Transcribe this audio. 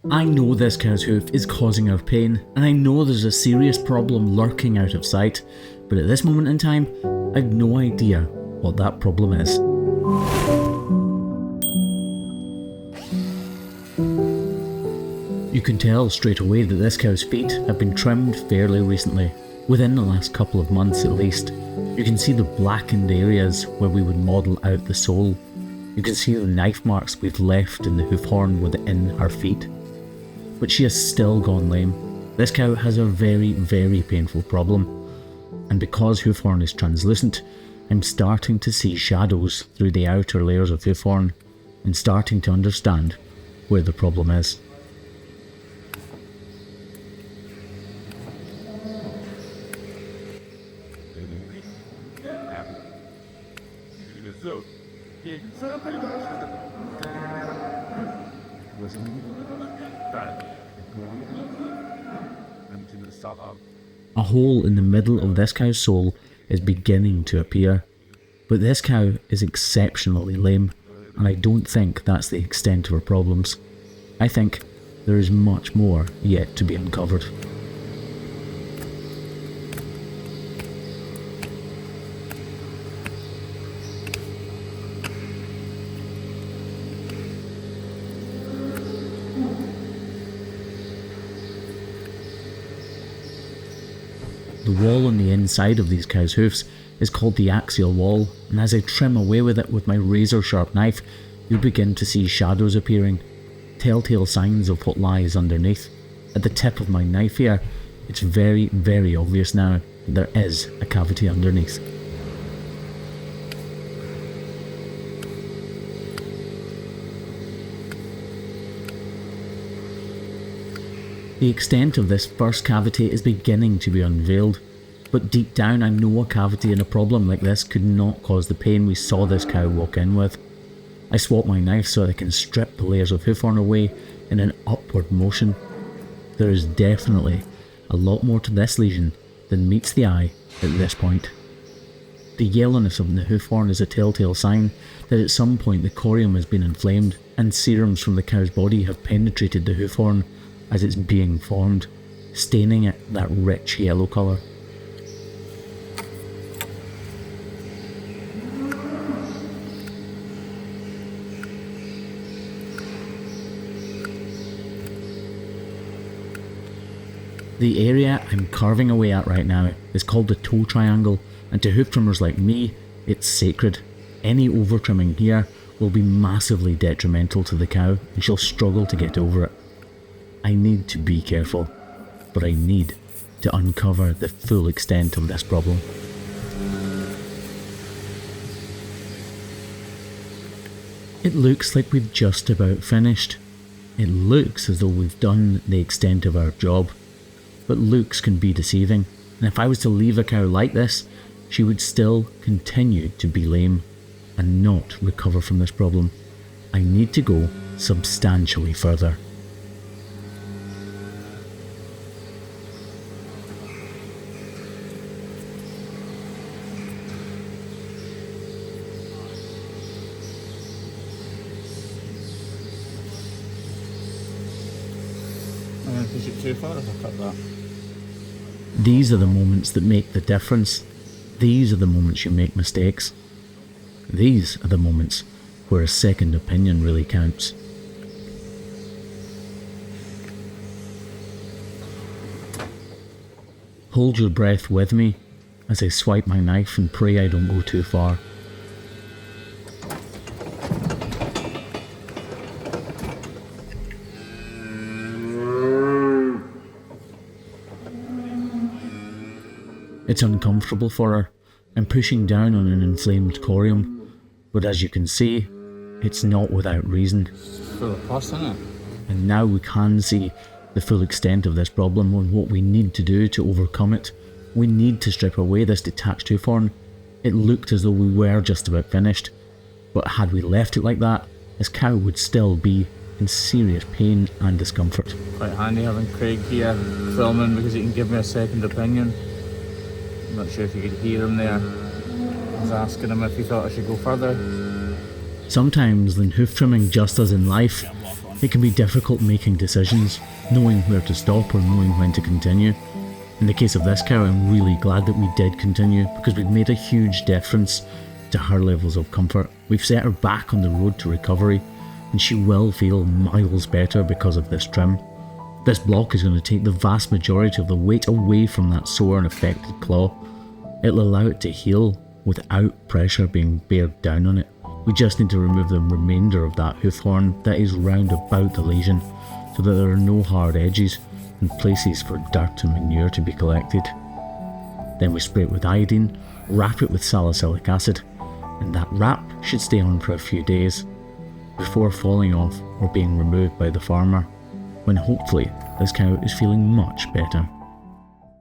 I know this cow's hoof is causing her pain, and I know there's a serious problem lurking out of sight, but at this moment in time, I've no idea what that problem is. You can tell straight away that this cow's feet have been trimmed fairly recently, within the last couple of months at least. You can see the blackened areas where we would model out the sole. You can see the knife marks we've left in the hoof horn within her feet. But she has still gone lame. This cow has a very, very painful problem. And because hoof horn is translucent, I'm starting to see shadows through the outer layers of hoof horn and starting to understand where the problem is. A hole in the middle of this cow's sole is beginning to appear, but this cow is exceptionally lame, and I don't think that's the extent of her problems. I think there is much more yet to be uncovered. The wall on the inside of these cows' hoofs is called the axial wall, and as I trim away with it with my razor sharp knife, you begin to see shadows appearing, telltale signs of what lies underneath. At the tip of my knife here, it's very, very obvious now that there is a cavity underneath. The extent of this first cavity is beginning to be unveiled, but deep down I know a cavity in a problem like this could not cause the pain we saw this cow walk in with. I swap my knife so that I can strip the layers of hoof horn away in an upward motion. There is definitely a lot more to this lesion than meets the eye at this point. The yellowness of the hoof horn is a telltale sign that at some point the corium has been inflamed and serums from the cow's body have penetrated the hoof horn as it's being formed, staining it that rich yellow colour. The area I'm carving away at right now is called the toe triangle, and to hoof trimmers like me, it's sacred. Any over trimming here will be massively detrimental to the cow and she'll struggle to get over it. I need to be careful, but I need to uncover the full extent of this problem. It looks like we've just about finished. It looks as though we've done the extent of our job, but looks can be deceiving, and if I was to leave a cow like this, she would still continue to be lame and not recover from this problem. I need to go substantially further. Push it too far if I cut that. These are the moments that make the difference. These are the moments you make mistakes. These are the moments where a second opinion really counts. Hold your breath with me as I swipe my knife and pray I don't go too far. It's uncomfortable for her. I'm pushing down on an inflamed corium, but as you can see, it's not without reason. It's full of pus, isn't it? And now we can see the full extent of this problem and what we need to do to overcome it. We need to strip away this detached hoof horn. It looked as though we were just about finished, but had we left it like that, this cow would still be in serious pain and discomfort. Quite handy having Craig here filming because he can give me a second opinion. I'm not sure if you could hear him there. I was asking him if he thought I should go further. Sometimes in hoof trimming, just as in life, It can be difficult making decisions, knowing where to stop or knowing when to continue. In the case of this cow, I'm really glad that we did continue because we've made a huge difference to her levels of comfort. We've set her back on the road to recovery, and she will feel miles better because of this trim. This block is going to take the vast majority of the weight away from that sore and affected claw. It'll allow it to heal without pressure being bared down on it. We just need to remove the remainder of that hoof horn that is round about the lesion so that there are no hard edges and places for dirt and manure to be collected. Then we spray it with iodine, wrap it with salicylic acid, and that wrap should stay on for a few days before falling off or being removed by the farmer, when hopefully this cow is feeling much better.